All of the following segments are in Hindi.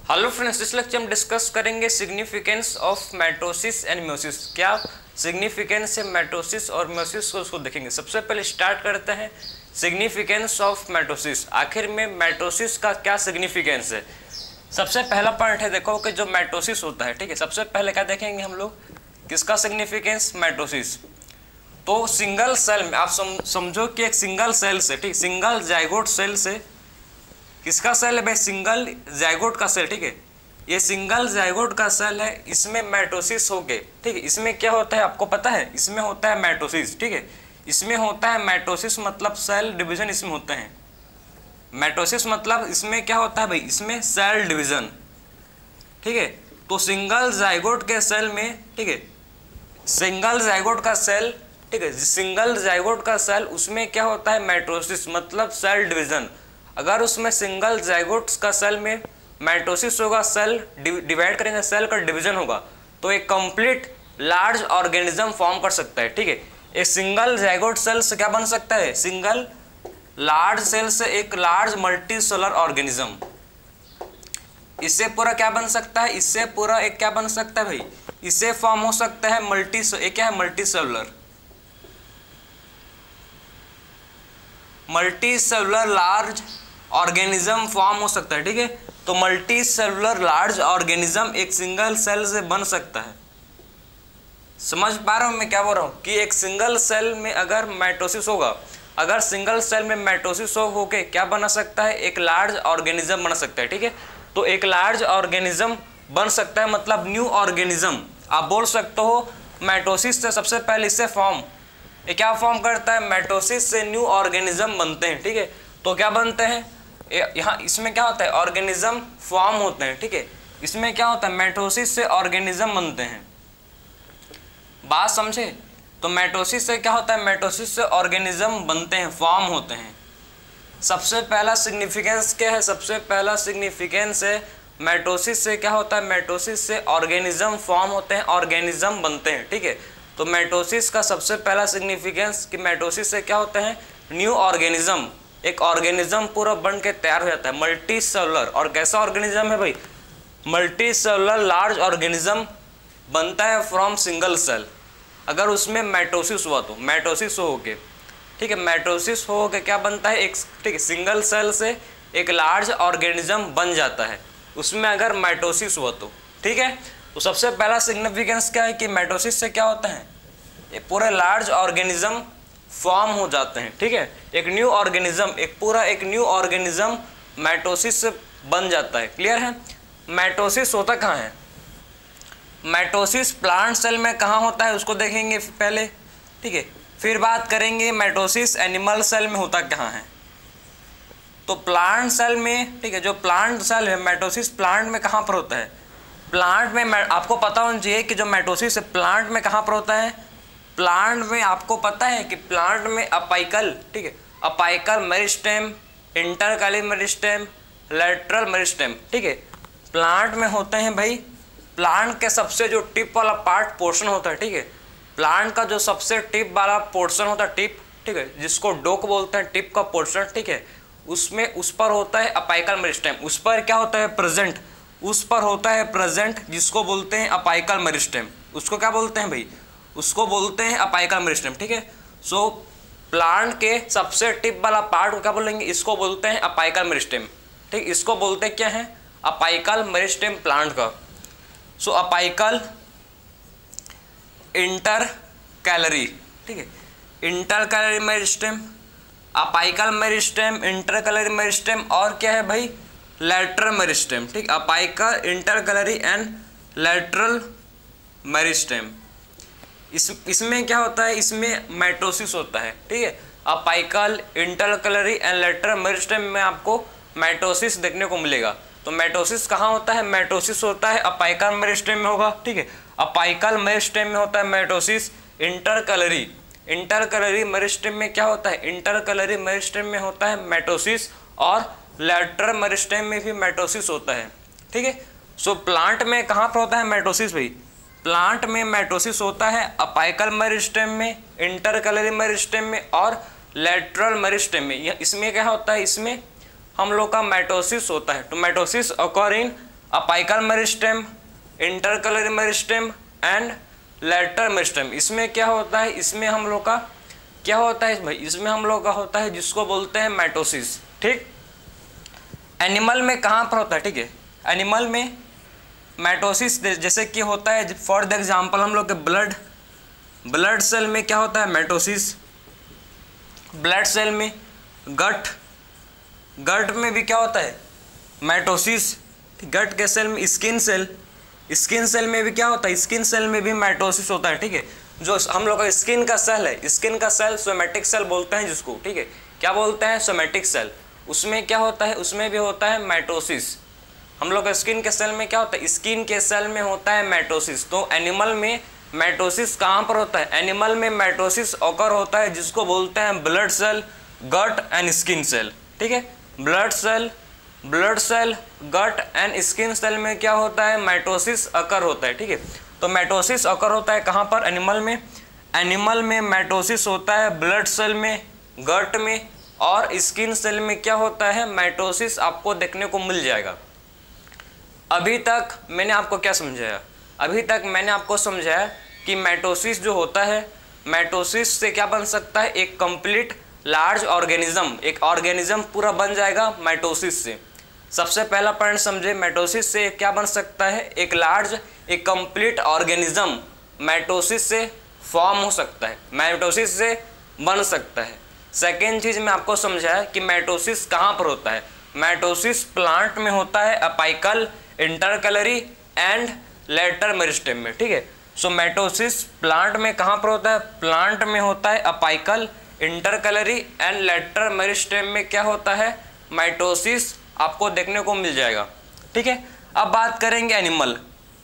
हेलो फ्रेंड्स, इस लेक्चर में डिस्कस करेंगे significance of mitosis and meiosis. क्या सिग्निफिकेंस है माइटोसिस और मियोसिस को उसको देखेंगे। सबसे पहले स्टार्ट करते हैं सिग्निफिकेंस ऑफ माइटोसिस। आखिर में माइटोसिस का क्या सिग्निफिकेंस है। सबसे पहला पॉइंट है, देखो कि जो माइटोसिस होता है, ठीक है, सबसे पहले क्या देखेंगे हम लोग, किसका सिग्निफिकेंस, माइटोसिस। तो सिंगल सेल में आप समझो कि एक सिंगल सेल से, ठीक, सिंगल जाइगोट सेल से, किसका सेल है भाई, सिंगल जाइगोट का सेल, ठीक है, ये सिंगल जाइगोट का सेल है, इसमें माइटोसिस हो गए, ठीक है। इसमें क्या होता है आपको पता है, इसमें होता है माइटोसिस, ठीक है, इसमें होता है माइटोसिस, मतलब सेल डिवीजन इसमें होते हैं। माइटोसिस मतलब इसमें क्या होता है भाई, इसमें सेल डिवीजन, ठीक है। तो सिंगल जाइगोट के सेल में, ठीक है, सिंगल जाइगोट का सेल, ठीक है, सिंगल जाइगोट का सेल, उसमें क्या होता है माइटोसिस मतलब सेल डिवीजन। अगर उसमें सिंगल जाइगोट का सेल में माइटोसिस होगा, सेल डिवाइड करेंगे, सेल का डिवीजन होगा, तो एक कंप्लीट लार्ज ऑर्गेनिज्म फॉर्म कर सकता है, ठीक है। एक सिंगल जाइगोट सेल से क्या बन सकता है, सिंगल लार्ज सेल से एक लार्ज मल्टी सेलुलर ऑर्गेनिज्म। इससे पूरा क्या बन सकता है, इससे पूरा एक क्या बन सकता है भाई, इससे फॉर्म हो सकता है क्या है, multi cellular large organism form हो सकता है, ठीक है। तो मल्टी सेलुलर लार्ज ऑर्गेनिज्म एक सिंगल सेल से बन सकता है। समझ पा रहा हूं मैं क्या बोल रहा हूं, कि एक सिंगल सेल में अगर माइटोसिस होगा, अगर सिंगल सेल में माइटोसिस हो के क्या बना सकता है, एक लार्ज ऑर्गेनिज्म बना सकता है, ठीक है। तो एक लार्ज ऑर्गेनिज्म बन सकता है, मतलब न्यू ऑर्गेनिज्म। आप बोल सकते हो माइटोसिस से सबसे पहले इससे फॉर्म, ये क्या फॉर्म करता है, माइटोसिस से न्यू ऑर्गेनिज्म बनते हैं, ठीक है। तो क्या बनते हैं यहाँ, इसमें क्या होता है, ऑर्गेनिज्म फॉर्म होते हैं, ठीक है। इसमें क्या होता है, माइटोसिस से ऑर्गेनिज्म बनते हैं। बात समझे। तो माइटोसिस से क्या होता है, माइटोसिस से ऑर्गेनिज्म बनते हैं, फॉर्म होते हैं। सबसे पहला सिग्निफिकेंस क्या है, सबसे पहला सिग्निफिकेंस है माइटोसिस से क्या होता है, माइटोसिस से ऑर्गेनिज्म फॉर्म होते हैं, ऑर्गेनिज्म बनते हैं, ठीक है। तो माइटोसिस का सबसे पहला सिग्निफिकेंस कि माइटोसिस से क्या होता है, न्यू ऑर्गेनिज्म, एक ऑर्गेनिज्म पूरा बन के तैयार हो जाता है, मल्टी सेलुलर। और कैसा ऑर्गेनिज्म है भाई, मल्टी सेलुलर लार्ज ऑर्गेनिज्म बनता है फ्रॉम सिंगल सेल। अगर उसमें माइटोसिस हुआ तो माइटोसिस हो के, ठीक है, माइटोसिस हो के क्या बनता है, एक, ठीक है, सिंगल सेल से एक लार्ज ऑर्गेनिज्म बन जाता है, उसमें अगर माइटोसिस हुआ तो, ठीक है। तो सबसे पहला सिग्निफिकेंस क्या है कि माइटोसिस से क्या होता है, ये पूरे लार्ज ऑर्गेनिज्म फॉर्म हो जाते हैं, ठीक है। एक न्यू ऑर्गेनिज्म, एक न्यू ऑर्गेनिज्म माइटोसिस से बन जाता है। क्लियर है। माइटोसिस होता कहाँ है, माइटोसिस प्लांट सेल में कहाँ होता है उसको देखेंगे पहले, ठीक है। फिर बात करेंगे माइटोसिस एनिमल सेल में होता कहाँ है। तो प्लांट सेल में, ठीक है, जो प्लांट सेल है, माइटोसिस प्लांट में कहाँ पर होता है, प्लांट में आपको पता होना चाहिए कि जो माइटोसिस है प्लांट में कहाँ पर होता है, प्लांट में आपको पता है कि प्लांट में अपाइकल, ठीक है, apical meristem, intercalary meristem, lateral meristem, ठीक है, प्लांट में होते हैं भाई। प्लांट के सबसे जो टिप वाला पार्ट पोर्शन होता है, ठीक है, प्लांट का जो सबसे टिप वाला पोर्शन होता है, टिप, ठीक है, जिसको डोक बोलते हैं, टिप का पोर्शन, ठीक है, उसमें उस पर होता है अपाइकल मेरिस्टेम, उस पर क्या होता है, प्रेजेंट, उस पर होता है प्रेजेंट, जिसको बोलते हैं अपाइकल मेरिस्टेम। उसको क्या बोलते हैं भाई, उसको बोलते हैं अपाइकल मेरिस्टेम, ठीक है। सो प्लांट के सबसे टिप वाला पार्ट को क्या बोलेंगे, इसको बोलते हैं अपाइकल मेरिस्टेम, ठीक, इसको बोलते क्या है, अपाइकल मेरिस्टेम प्लांट का। सो अपाइकल इंटरकैलरी, ठीक है, intercalary meristem, apical meristem, intercalary meristem, और क्या है भाई, लैटरल मेरिस्टेम, ठीक, apical, intercalary and lateral meristem. इसमें क्या होता है, इसमें माइटोसिस होता है, ठीक है। Apical, intercalary and lateral meristem में आपको माइटोसिस देखने को मिलेगा। तो माइटोसिस कहाँ होता है, माइटोसिस होता है अपाइकल मेरिस्टेम में होगा, ठीक है, अपाइकल मेरिस्टेम में होता है माइटोसिस। इंटरकैलरी मेरिस्टेम में क्या होता है, इंटरकैलरी मेरिस्टेम में होता है माइटोसिस, और लैटरल मेरिस्टेम में भी माइटोसिस होता है, ठीक है। सो प्लांट में कहाँ पर होता है माइटोसिस भाई, प्लांट में माइटोसिस होता है अपाइकल मेरिस्टेम में, इंटरकैलरी मेरिस्टेम में और लैटरल मेरिस्टेम में। इसमें क्या होता है, इसमें हम लोग का माइटोसिस होता है। तो mitosis occur in apical meristem, इंटरकलरी meristem and later meristem. इसमें क्या होता है, इसमें हम लोग का क्या होता है भाई, इसमें हम लोग का होता है जिसको बोलते हैं माइटोसिस। ठीक, एनिमल में कहाँ पर होता है, ठीक है, एनिमल में माइटोसिस जैसे कि होता है, फॉर द एग्जांपल हम लोग के ब्लड सेल में क्या होता है माइटोसिस, ब्लड सेल में, गट में भी क्या होता है माइटोसिस, गट के सेल में, स्किन सेल में भी क्या होता है, स्किन सेल में भी माइटोसिस होता है। ठीक है, जो हम लोग का स्किन का सेल है, स्किन का सेल सोमैटिक सेल बोलते हैं जिसको, ठीक है, क्या बोलते हैं सोमैटिक सेल, उसमें क्या होता है, उसमें भी होता है माइटोसिस। हम लोग का स्किन के सेल में क्या होता है, स्किन के सेल में होता है माइटोसिस। तो एनिमल में माइटोसिस कहाँ पर होता है, एनिमल में माइटोसिस ऑकर होता है जिसको बोलते हैं blood cell, gut and skin cell. ठीक है, blood cell, gut and skin cell में क्या होता है माइटोसिस अकर होता है। ठीक है, तो माइटोसिस अकर होता है कहाँ पर, एनिमल में माइटोसिस होता है ब्लड सेल में, गट में और स्किन सेल में क्या होता है माइटोसिस आपको देखने को मिल जाएगा। अभी तक मैंने आपको क्या समझाया, अभी तक मैंने आपको समझाया कि माइटोसिस जो होता है, माइटोसिस से क्या बन सकता है, एक कंप्लीट लार्ज ऑर्गेनिज्म, एक ऑर्गेनिज्म पूरा बन जाएगा माइटोसिस से। सबसे पहला पॉइंट समझे, माइटोसिस से क्या बन सकता है, एक लार्ज, एक कंप्लीट ऑर्गेनिज्म माइटोसिस से फॉर्म हो सकता है, माइटोसिस से बन सकता है। सेकेंड चीज मैं आपको समझाया कि माइटोसिस कहाँ पर होता है, माइटोसिस प्लांट में होता है, अपाइकल, इंटरकलरी एंड लेटर मेरिस्टेम में। ठीक है, सो माइटोसिस प्लांट में कहाँ पर होता है, प्लांट में होता है, अपाइकल, इंटरकलरी एंड लेटर मेरिस्टेम में क्या होता है माइटोसिस आपको देखने को मिल जाएगा। ठीक है, अब बात करेंगे एनिमल।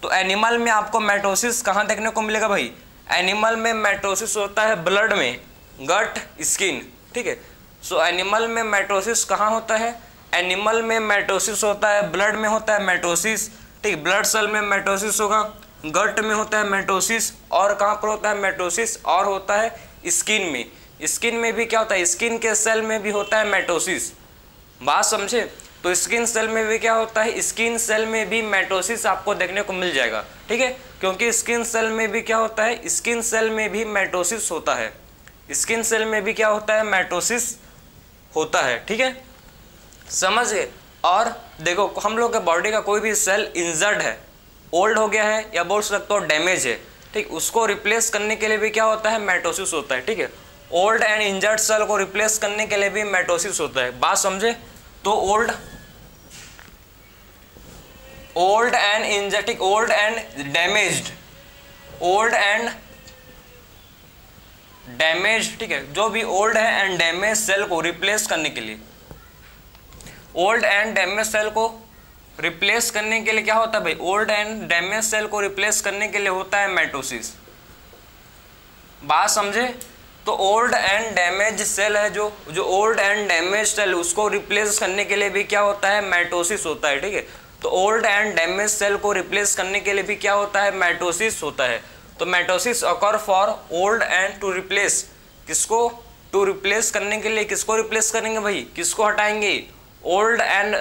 तो एनिमल में आपको माइटोसिस कहाँ देखने को मिलेगा भाई, एनिमल में माइटोसिस होता है ब्लड में, गट, स्किन। ठीक है, सो एनिमल में माइटोसिस कहाँ होता है, एनिमल में माइटोसिस होता है ब्लड में होता है माइटोसिस। ठीक, ब्लड सेल में माइटोसिस होगा, गट में होता है माइटोसिस और कहाँ पर होता है माइटोसिस, और होता है स्किन में। स्किन में भी क्या होता है, स्किन के सेल में भी होता है माइटोसिस। बात समझे, तो स्किन सेल में भी क्या होता है, स्किन सेल में भी माइटोसिस आपको देखने को मिल जाएगा। ठीक है, क्योंकि स्किन सेल में भी क्या होता है, स्किन सेल में भी माइटोसिस होता है, स्किन सेल में भी क्या होता है माइटोसिस होता है। ठीक है, समझ गए। और देखो हम लोग के बॉडी का कोई भी सेल इंजर्ड है, ओल्ड हो गया है या बोल सकते हो डैमेज है, ठीक, उसको रिप्लेस करने के लिए भी क्या होता है माइटोसिस होता है। ठीक है, ओल्ड एंड इंजर्ड सेल को रिप्लेस करने के लिए भी माइटोसिस होता है। बात समझे, तो ओल्ड एंड इंजर्ड, ठीक, ओल्ड एंड डैमेज, ठीक है, जो भी ओल्ड है एंड डैमेज सेल को रिप्लेस करने के लिए, ओल्ड एंड डैमेज सेल को रिप्लेस करने के लिए क्या होता है भाई, ओल्ड एंड डैमेज सेल को रिप्लेस करने के लिए होता है माइटोसिस। बात समझे, तो ओल्ड एंड डैमेज सेल है, जो ओल्ड एंड डैमेज सेल उसको रिप्लेस करने के लिए भी क्या होता है माइटोसिस होता है। ठीक है, तो ओल्ड एंड डैमेज सेल को रिप्लेस करने के लिए भी क्या होता है माइटोसिस होता है। तो mitosis occur for old and to replace, किसको, टू रिप्लेस करने के लिए किसको रिप्लेस करेंगे भाई, किसको हटाएंगे, ओल्ड एंड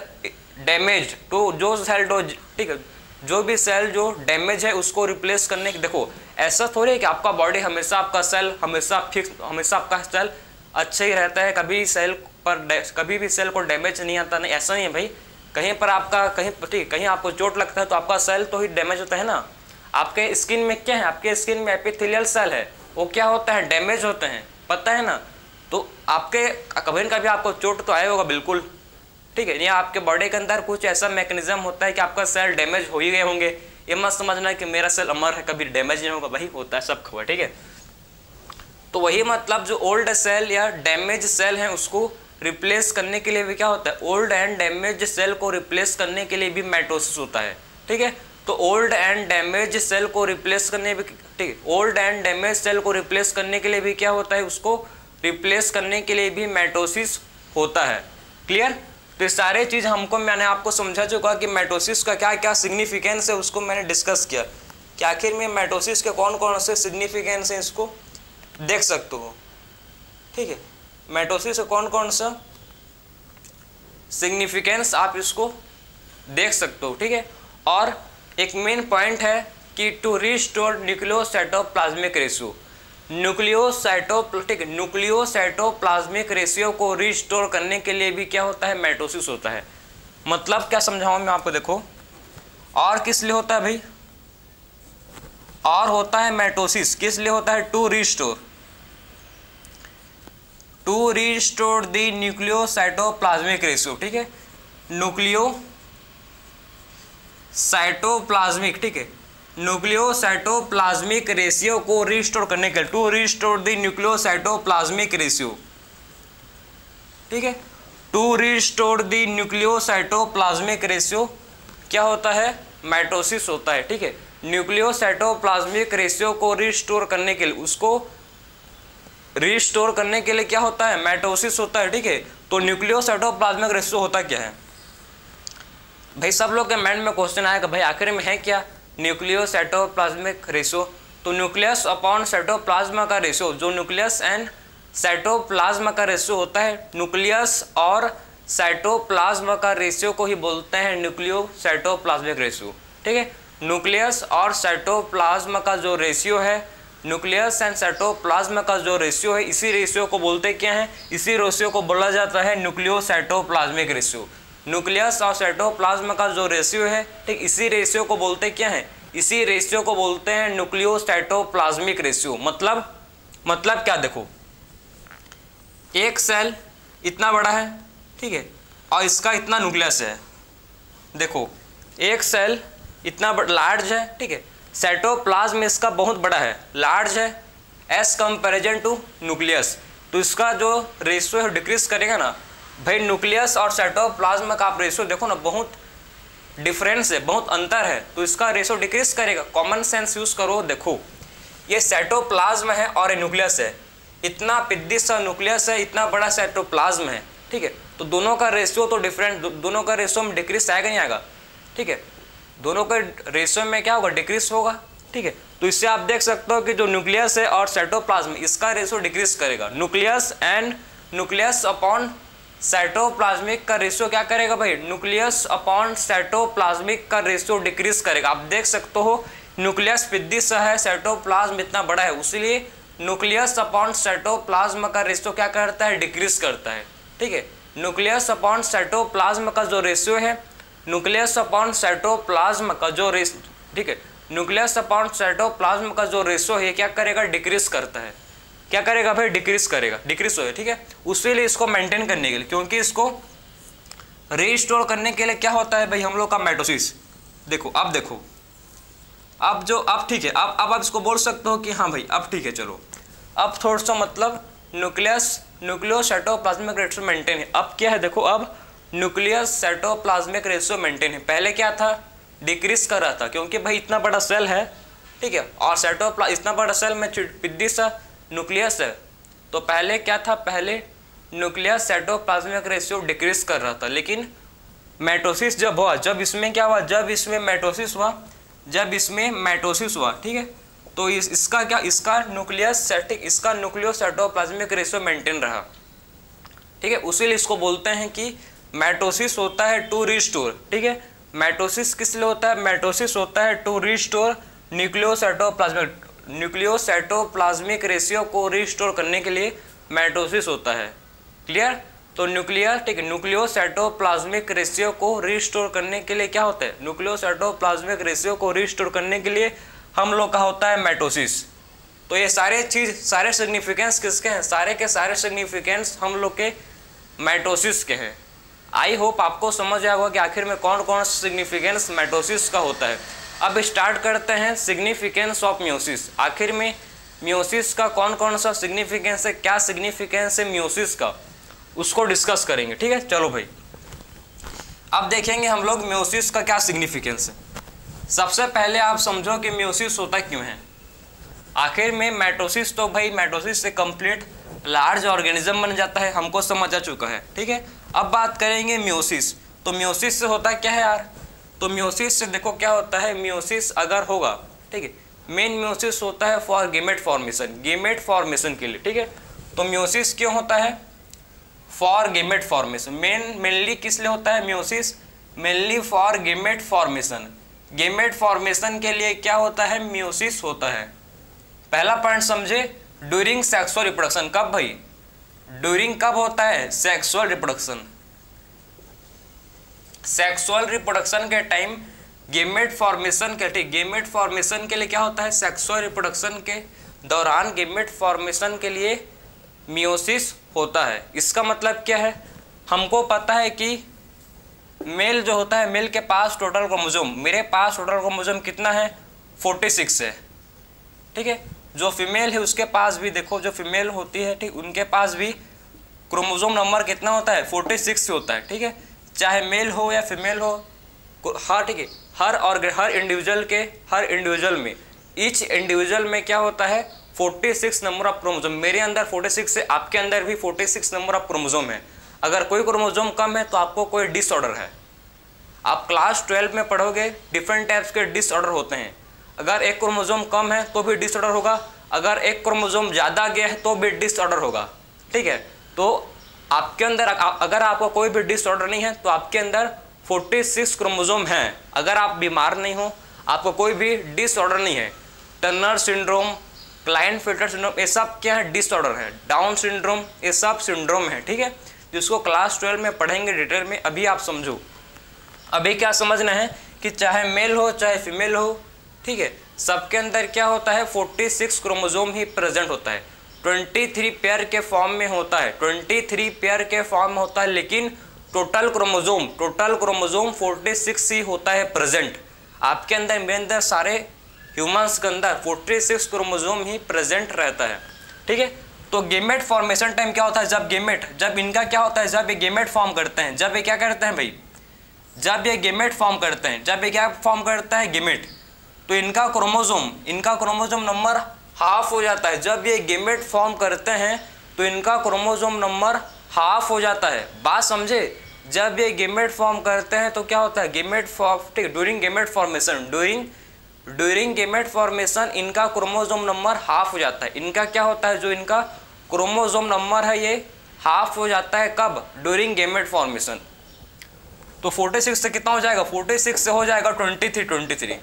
डैमेज, तो जो सेल जो, ठीक है, जो भी सेल जो डैमेज है उसको रिप्लेस करने के। देखो ऐसा थोड़ी है कि आपका बॉडी हमेशा, आपका सेल हमेशा फिक्स, हमेशा आपका सेल अच्छा ही रहता है, कभी सेल पर कभी भी सेल को डैमेज नहीं आता, नहीं, ऐसा नहीं है भाई। कहीं पर आपका कहीं आपको चोट लगता है तो आपका सेल तो ही डैमेज होता है ना। आपके स्किन में क्या है, आपके स्किन में एपिथेलियल सेल है, वो क्या होता है डैमेज होते हैं, पता है ना। तो आपके कभी न कभी आपको चोट तो आया होगा बिल्कुल, ठीक है, या आपके बॉडी के अंदर कुछ ऐसा मैकेनिज्म होता है कि आपका सेल डैमेज हो ही गए होंगे। ये मत समझना कि मेरा सेल अमर है, कभी डैमेज नहीं होगा, वही होता है सब खबर। ठीक है, तो वही मतलब जो ओल्ड सेल या डैमेज सेल है उसको रिप्लेस करने के लिए भी क्या होता है, ओल्ड एंड डैमेज सेल को रिप्लेस करने के लिए भी माइटोसिस होता है। ठीक है, तो ओल्ड एंड डैमेज सेल को रिप्लेस करने भी, ठीक है, ओल्ड एंड डैमेज सेल को रिप्लेस करने के लिए भी क्या होता है, उसको रिप्लेस करने के लिए भी माइटोसिस होता है। क्लियर, तो ये सारे चीज़ हमको, मैंने आपको समझा चुका कि माइटोसिस का क्या क्या सिग्निफिकेंस है उसको मैंने डिस्कस किया कि आखिर में माइटोसिस के कौन कौन से सिग्निफिकेंस हैं, इसको देख सकते हो। ठीक है, माइटोसिस का कौन कौन सा सिग्निफिकेंस आप इसको देख सकते हो। ठीक है, और एक मेन पॉइंट है कि to restore nucleocytoplasmic ratio, nucleocytoplasmic ratio को रिस्टोर करने के लिए भी क्या होता है, माइटोसिस होता है। मतलब क्या समझाऊं मैं आपको, देखो और किस लिए होता है भाई, और होता है माइटोसिस किस लिए होता है, to restore the nucleocytoplasmic ratio, ठीक है, न्यूक्लियोसाइटोप्लाज्मिक, ठीक है, न्यूक्लियोसाइटोप्लाज्मिक रेशियो को रिस्टोर करने के लिए, to restore the nucleocytoplasmic ratio, ठीक है, to restore the nucleocytoplasmic ratio क्या होता है, माइटोसिस होता है, ठीक है। न्यूक्लियोसाइटोप्लाज्मिक रेशियो को रिस्टोर करने के लिए, उसको रिस्टोर करने के लिए क्या होता है, माइटोसिस होता है, ठीक है। तो न्यूक्लियोसाइटोप्लाज्मिक रेशियो होता क्या है भाई, सब लोग के माइंड में क्वेश्चन आएगा भाई आखिर में है क्या न्यूक्लियोसाइटोप्लाज्मिक रेशियो। तो न्यूक्लियस अपॉन साइटोप्लाज्मा का रेशियो, जो न्यूक्लियस एंड साइटोप्लाज्मा का रेशियो होता है, न्यूक्लियस और साइटोप्लाज्मा का रेशियो को ही बोलते हैं न्यूक्लियोसाइटोप्लाज्मिक रेशियो, ठीक है। न्यूक्लियस और साइटोप्लाज्मा का जो रेशियो है, न्यूक्लियस एंड साइटोप्लाज्मा का जो रेशियो है, इसी रेशियो को बोलते क्या है, इसी रेशियो को बोला जाता है न्यूक्लियोसाइटोप्लाज्मिक रेशियो। न्यूक्लियस और साइटोप्लाज्मा का जो रेशियो है, ठीक, इसी रेशियो को बोलते क्या है, इसी रेशियो को बोलते हैं न्यूक्लियोसाइटोप्लाज्मिक रेशियो। मतलब क्या, देखो एक सेल इतना बड़ा है, ठीक है, और इसका इतना न्यूक्लियस है, देखो एक सेल इतना लार्ज है, ठीक है, साइटोप्लाज्म इसका बहुत बड़ा है, लार्ज है एज कंपेरिजन टू न्यूक्लियस, तो इसका जो रेशियो है डिक्रीज करेगा ना भाई। न्यूक्लियस और साइटोप्लाज्म का आप रेशियो देखो ना, बहुत डिफरेंस है, बहुत अंतर है, तो इसका रेशियो डिक्रीज करेगा। कॉमन सेंस यूज करो, देखो ये साइटोप्लाज्म है और ये न्यूक्लियस है, इतना पिद्दी सा न्यूक्लियस है, इतना बड़ा साइटोप्लाज्म है, ठीक है, तो दोनों का रेशियो तो डिफरेंट, दोनों का रेशियो में डिक्रीज आएगा नहीं आएगा, ठीक है, दोनों के रेशियो में क्या होगा, डिक्रीज होगा, ठीक है। तो इससे आप देख सकते हो कि जो न्यूक्लियस है और साइटोप्लाज्म, इसका रेशियो डिक्रीज करेगा। न्यूक्लियस अपॉन साइटोप्लाज्मिक का रेशियो क्या करेगा भाई, न्यूक्लियस अपॉन साइटोप्लाज्मिक का रेशियो डिक्रीज करेगा। आप देख सकते हो न्यूक्लियस पिद्दी सा है, साइटोप्लाज्म इतना बड़ा है, इसलिए न्यूक्लियस अपॉन साइटोप्लाज्म का रेशियो क्या करता है, डिक्रीज करता है, ठीक है। न्यूक्लियस अपॉन साइटोप्लाज्म का जो रेशियो है, न्यूक्लियस अपॉन साइटोप्लाज्म का जो रेशियो, ठीक है, न्यूक्लियस अपॉन साइटोप्लाज्म का जो रेशियो है क्या करेगा, डिक्रीज करता है। क्या करेगा भाई, डिक्रीज करेगा, डिक्रीज होगा, ठीक है। उसी इसको मेंटेन करने के लिए, क्योंकि इसको रीस्टोर करने के लिए क्या होता है भाई हम लोग का माइटोसिस। देखो अब ठीक है, अब आप इसको बोल सकते हो कि हाँ भाई अब ठीक है, चलो अब थोड़ा सा मतलब न्यूक्लियोसाइटोप्लाज्मिक रेशियो मेंटेन है। अब क्या है, देखो अब न्यूक्लियस साइटोप्लाज्मिक रेशियो मेंटेन है, पहले क्या था, डिक्रीज कर रहा था, क्योंकि भाई इतना बड़ा सेल है, ठीक है, और इतना बड़ा सेल में पिद्दी सा न्यूक्लियस है, तो पहले क्या था, पहले न्यूक्लियस साइटोप्लाज्मिक रेशियो डिक्रीज कर रहा था। लेकिन माइटोसिस जब हुआ, जब इसमें क्या हुआ, जब इसमें माइटोसिस हुआ, ठीक है, तो इसका न्यूक्लियोसाइटोप्लाज्मिक रेशियो मेंटेन रहा, ठीक है। उसीलिए इसको बोलते हैं कि माइटोसिस होता है टू रिस्टोर, ठीक है। माइटोसिस किस लिए होता है, माइटोसिस होता है टू रिस्टोर न्यूक्लियोसाइटोप्लाज्मिक रेशियो को रिस्टोर करने के लिए माइटोसिस होता है। क्लियर, तो ठीक है, न्यूक्लियोसाइटोप्लाज्मिक रेशियो को रिस्टोर करने के लिए क्या होता है, न्यूक्लियोसाइटोप्लाज्मिक रेशियो को रिस्टोर करने के लिए हम लोग का होता है माइटोसिस। तो ये सारे सिग्निफिकेंस किसके हैं, सारे के सारे सिग्निफिकेंस हम लोग के माइटोसिस के हैं। आई होप आपको समझ आया होगा कि आखिर में कौन कौन सिग्निफिकेंस माइटोसिस का होता है। अब स्टार्ट करते हैं सिग्निफिकेंस ऑफ मियोसिस। आखिर में मियोसिस का कौन कौन सा सिग्निफिकेंस है, क्या सिग्निफिकेंस है मियोसिस का, उसको डिस्कस करेंगे, ठीक है। चलो भाई अब देखेंगे हम लोग मियोसिस का क्या सिग्निफिकेंस है। सबसे पहले आप समझो कि मियोसिस होता क्यों है। आखिर में माइटोसिस, तो भाई माइटोसिस से कंप्लीट लार्ज ऑर्गेनिज्म बन जाता है, हमको समझ आ चुका है, ठीक है। अब बात करेंगे मियोसिस। तो मियोसिस से होता क्या है यार, तो मियोसिस से देखो क्या होता है, मियोसिस अगर होगा, ठीक है, मेन मियोसिस होता है फॉर गेमेट फॉर्मेशन के लिए, ठीक है। तो मियोसिस क्यों होता है, फॉर गेमेट फॉर्मेशन। मेनली किस लिए होता है meiosis, mainly for gamete formation. Gamete formation के लिए क्या होता है, मियोसिस होता है। पहला पॉइंट समझे, ड्यूरिंग सेक्सुअल रिप्रोडक्शन। कब भाई, ड्यूरिंग कब होता है, सेक्सुअल रिप्रोडक्शन। सेक्सुअल रिप्रोडक्शन के टाइम गेमेट फॉर्मेशन के, ठीक, गेमेट फॉर्मेशन के लिए क्या होता है, सेक्सुअल रिप्रोडक्शन के दौरान गेमेट फॉर्मेशन के लिए मियोसिस होता है। इसका मतलब क्या है, हमको पता है कि मेल जो होता है, मेल के पास टोटल क्रोमोसोम, मेरे पास टोटल क्रोमोसोम कितना है, 46 है, ठीक है। जो फीमेल है उसके पास भी देखो, जो फीमेल होती है, ठीक, उनके पास भी क्रोमोसोम नंबर कितना होता है, 46 होता है, ठीक है। चाहे मेल हो या फीमेल हो, हाँ ठीक है, हर इंडिविजुअल में, ईच इंडिविजुअल में क्या होता है, 46 नंबर ऑफ क्रोमोसोम। मेरे अंदर 46 है, आपके अंदर भी 46 नंबर ऑफ क्रोमोसोम है। अगर कोई क्रोमोसोम कम है तो आपको कोई डिसऑर्डर है। आप क्लास 12 में पढ़ोगे, डिफरेंट टाइप्स के डिसऑर्डर होते हैं। अगर एक क्रोमोसोम कम है तो भी डिसऑर्डर होगा, अगर एक क्रोमोसोम ज़्यादा गया है तो भी डिसऑर्डर होगा, ठीक है। तो आपके अंदर अगर आपको कोई भी डिसऑर्डर नहीं है तो आपके अंदर 46 क्रोमोसोम हैं। अगर आप बीमार नहीं हो, आपको कोई भी डिसऑर्डर नहीं है, टर्नर सिंड्रोम, क्लाइनफेल्टर सिंड्रोम, ये सब क्या है, डिसऑर्डर है। डाउन सिंड्रोम, ये सब सिंड्रोम है, ठीक है, जिसको क्लास 12 में पढ़ेंगे डिटेल में। अभी आप समझो, अभी क्या समझना है कि चाहे मेल हो चाहे फीमेल हो, ठीक है, सबके अंदर क्या होता है, 46 क्रोमोसोम ही प्रेजेंट होता है। 23 पेयर के फॉर्म में होता है, 23 पेयर के फॉर्म में होता है, लेकिन टोटल क्रोमोसोम 46 ही होता है प्रेजेंट। आपके अंदर, मेरे अंदर, सारे ह्यूमंस के अंदर 46 क्रोमोसोम ही प्रेजेंट रहता है, ठीक है। तो गेमेट फॉर्मेशन टाइम क्या होता है, जब इनका क्या होता है, जब ये गेमेट फॉर्म करते हैं, जब ये क्या करते हैं भाई, जब ये गेमेट फॉर्म करते हैं, जब ये क्या फॉर्म करता है, गेमेट, तो इनका क्रोमोसोम नंबर हाफ हो जाता है। जब ये गेमेट फॉर्म करते हैं तो इनका क्रोमोसोम नंबर हाफ हो जाता है। बात समझे, जब ये गेमेट फॉर्म करते हैं तो क्या होता है, गेमेट फॉर्म, ठीक, ड्यूरिंग गेमेट फॉर्मेशन इनका क्रोमोसोम नंबर हाफ हो जाता है। इनका क्या होता है, जो इनका क्रोमोसोम नंबर है ये हाफ हो जाता है। कब, ड्यूरिंग गेमेट फॉर्मेशन। तो 46 से कितना हो जाएगा, 46 से हो जाएगा 23,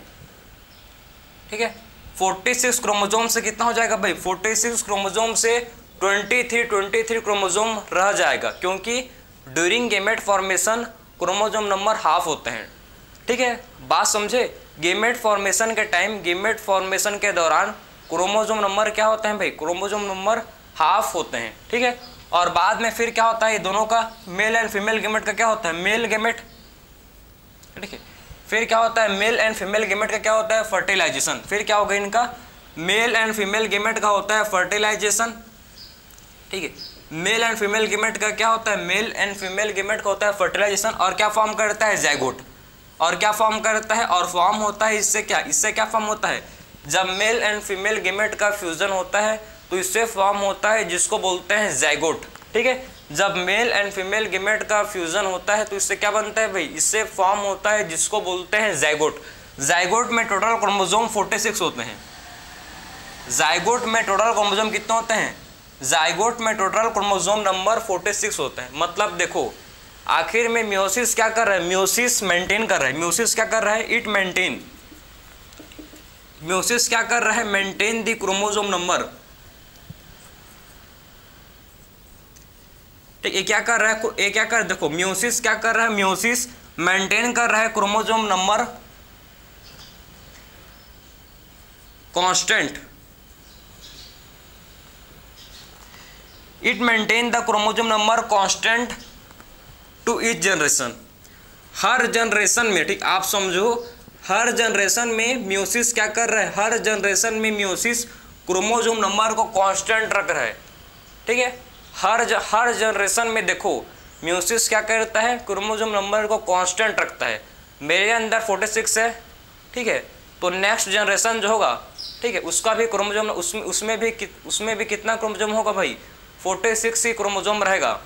ठीक है। 46 क्रोमोसोम से कितना हो जाएगा भाई, 46 क्रोमोसोम से 23 क्रोमोसोम रह जाएगा, क्योंकि during gamete formation chromosome number half होते हैं, ठीक है। बात समझे, गेमेट फॉर्मेशन के टाइम, गेमेट फॉर्मेशन के दौरान क्रोमोसोम नंबर क्या होते हैं भाई, क्रोमोसोम नंबर हाफ होते हैं, ठीक है। और बाद में फिर क्या होता है, ये दोनों का, मेल एंड फीमेल गेमेट का क्या होता है, मेल गेमेट, ठीक है। फिर क्या होता है, मेल एंड फीमेल गेमेट का क्या होता है, फर्टिलाइजेशन। फिर क्या होगा इनका, मेल एंड फीमेल गेमेट का होता है फर्टिलाइजेशन, ठीक है। मेल एंड फीमेल गेमेट का क्या होता है, मेल एंड फीमेल गेमेट का होता है फर्टिलाइजेशन। और क्या फॉर्म करता है, ज़ाइगोट। और क्या फॉर्म करता है, और फॉर्म होता है इससे क्या फॉर्म होता है, जब मेल एंड फीमेल गेमेट का फ्यूजन होता है तो इससे फॉर्म होता है जिसको बोलते हैं ज़ाइगोट, ठीक है। जब मेल एंड फीमेल गेमेट का फ्यूजन होता है तो इससे क्या बनता है भाई, इससे फॉर्म होता है जिसको बोलते हैं ज़ाइगोट। ज़ाइगोट में टोटल क्रोमोसोम 46 होते हैं। ज़ाइगोट में टोटल क्रोमोसोम कितने होते हैं, ज़ाइगोट में टोटल क्रोमोसोम नंबर 46 होते हैं। मतलब देखो, आखिर में मियोसिस क्या कर रहा है, मियोसिस मेंटेन कर रहा है। मियोसिस क्या कर रहा है, इट मेंटेन, मियोसिस क्या कर रहा है, मेंटेन द क्रोमोसोम नंबर, ठीक। ये क्या कर रहा है, ये क्या कर, देखो मियोसिस क्या कर रहा है, मियोसिस मेंटेन कर रहा है chromosome number constant. It maintain the chromosome number constant to each generation. हर जनरेशन में, ठीक, आप समझो, हर जनरेशन में मियोसिस क्या कर रहा है, हर जनरेशन में मियोसिस क्रोमोसोम नंबर को कांस्टेंट रख रहा है, ठीक है। हर जनरेशन में देखो मियोसिस क्या करता है, क्रोमोसोम नंबर को कांस्टेंट रखता है। मेरे अंदर 46 है, ठीक है, तो नेक्स्ट जनरेशन जो होगा, ठीक है, उसका भी क्रोमोसोम, उसमें भी कितना क्रोमोसोम होगा भाई, 46 ही क्रोमोसोम रहेगा,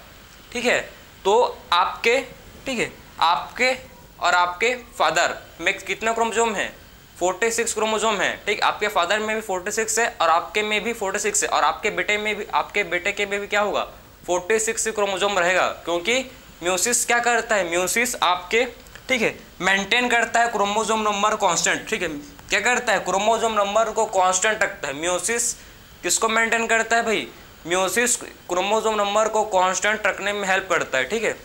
ठीक है। तो आपके, ठीक है, आपके और आपके फादर में कितना क्रोमोसोम है, 46 क्रोमोसोम है, ठीक। आपके फादर में भी 46 है और आपके में भी 46 है, और आपके बेटे में भी, आपके बेटे के में भी क्या होगा, 46 क्रोमोसोम रहेगा। क्योंकि मियोसिस क्या करता है, मियोसिस आपके, ठीक है, मेंटेन करता है क्रोमोसोम नंबर कांस्टेंट, ठीक है, क्या करता है, क्रोमोसोम नंबर को कांस्टेंट रखता है। मियोसिस किसको मेंटेन करता है भाई, मियोसिस क्रोमोसोम नंबर को कांस्टेंट रखने में हेल्प करता है, ठीक है।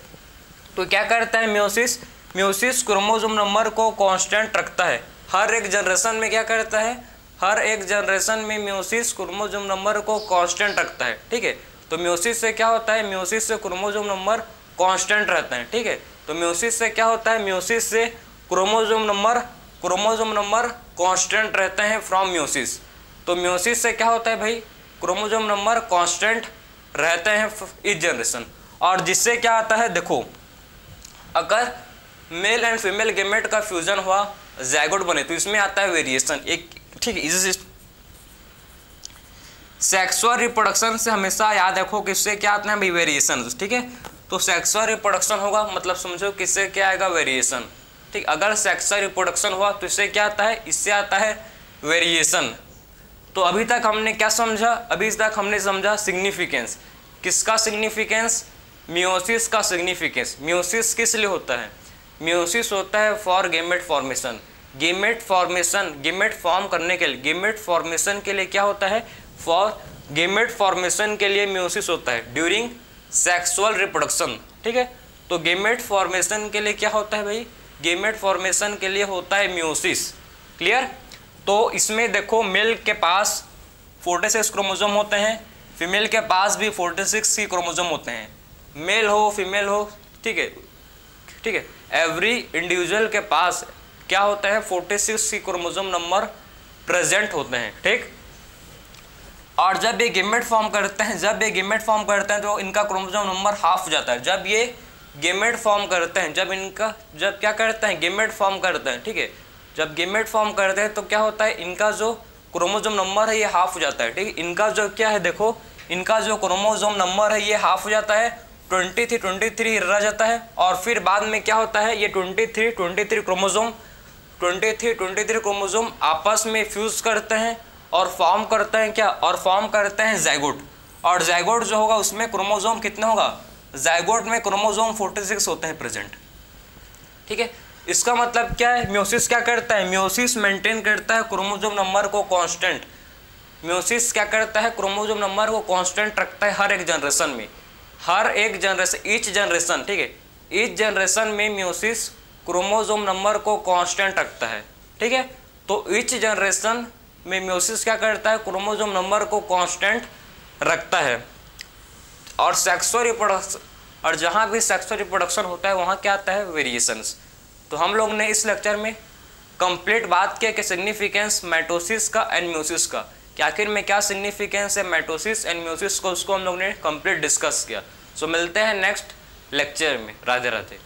तो क्या करता है मियोसिस, मियोसिस क्रोमोसोम नंबर को कांस्टेंट रखता है। हर एक जनरेशन में क्या करता है, हर एक जनरेशन में मियोसिस क्रोमोसोम नंबर को कांस्टेंट रखता है, ठीक है। तो मियोसिस से क्या होता है, मियोसिस से क्रोमोसोम नंबर कांस्टेंट रहता है, ठीक है। तो मियोसिस से क्या होता है, मियोसिस से क्रोमोसोम नंबर कांस्टेंट रहते हैं फ्रॉम मियोसिस। तो मियोसिस से क्या होता है भाई, क्रोमोसोम नंबर कांस्टेंट रहते हैं इस जनरेशन। और जिससे क्या आता है, देखो अगर मेल एंड फीमेल गेमेट का फ्यूजन हुआ, ज़ायगोट बने, तो इसमें आता है वेरिएशन एक, ठीक है। इसी सेक्सुअल रिप्रोडक्शन से हमेशा याद रखो किससे क्या आते हैं भाई, वेरिएशन, ठीक है। तो सेक्सुअल रिप्रोडक्शन होगा मतलब समझो किससे क्या आएगा, वेरिएशन, ठीक। अगर सेक्सुअल रिप्रोडक्शन हुआ तो इससे क्या आता है, इससे आता है वेरिएशन। तो अभी तक हमने क्या समझा, अभी तक हमने समझा सिग्निफिकेंस, किसका सिग्निफिकेंस, मियोसिस का सिग्निफिकेंस। मियोसिस किस लिए होता है, मियोसिस होता है for gamete formation, gamete formation, gamete form करने के लिए, गेमेट फॉर्मेशन के लिए क्या होता है, फॉर गेमेट फॉर्मेशन के लिए मियोसिस होता है ड्यूरिंग सेक्सुअल रिप्रोडक्शन, ठीक है। तो गेमेट फॉर्मेशन के लिए क्या होता है भाई, गेमेट फॉर्मेशन के लिए होता है मियोसिस, क्लियर। तो इसमें देखो मेल के पास 46 क्रोमोसोम होते हैं, फीमेल के पास भी 46 ही क्रोमोसोम होते हैं, मेल हो फीमेल हो, ठीक है, ठीक है। एवरी इंडिविजुअल के पास क्या होता है, 46 ही क्रोमोसोम नंबर प्रेजेंट होते हैं, ठीक। और जब ये गेमेट फॉर्म करते हैं, जब ये गेमेट फॉर्म करते हैं तो इनका क्रोमोसोम नंबर हाफ हो जाता है। जब ये गेमेट फॉर्म करते हैं, जब क्या करते हैं, गेमेट फॉर्म करते हैं, ठीक है। जब गेमेट फॉर्म करते हैं तो क्या होता है, इनका जो क्रोमोसोम नंबर है ये हाफ हो जाता है, ठीक है। इनका जो क्या है, देखो इनका जो क्रोमोसोम नंबर है ये हाफ हो जाता है, 23 रह जाता है। और फिर बाद में क्या होता है, ये 23 क्रोमोसोम आपस में फ्यूज करते हैं और फॉर्म करते हैं क्या, और फॉर्म करते हैं ज़ायगोट। और ज़ायगोट जो होगा उसमें क्रोमोसोम कितना होगा, ज़ायगोट में क्रोमोसोम 46 होते हैं प्रेजेंट, ठीक है। इसका मतलब क्या है, मियोसिस क्या करता है, मियोसिस मेंटेन करता है क्रोमोसोम नंबर को कांस्टेंट। मियोसिस क्या करता है, क्रोमोसोम नंबर को कांस्टेंट रखता है हर एक जनरेशन में, हर एक जनरेशन, ईच जनरेशन, ठीक है। ईच जनरेशन में मियोसिस क्रोमोसोम नंबर को कांस्टेंट रखता है, ठीक है। तो ईच जनरेशन में मियोसिस क्या करता है, क्रोमोसोम नंबर को कांस्टेंट रखता है। और सेक्सुअल रिप्रोडक्शन, और जहाँ भी सेक्सुअल रिप्रोडक्शन होता है वहाँ क्या आता है, वेरिएशंस। तो हम लोग ने इस लेक्चर में कंप्लीट बात किया कि सिग्निफिकेंस माइटोसिस का एंड मियोसिस का, कि आखिर में क्या सिग्निफिकेंस है माइटोसिस एंड मियोसिस को, उसको हम लोग ने कंप्लीट डिस्कस किया। सो मिलते हैं नेक्स्ट लेक्चर में, राधे राधे।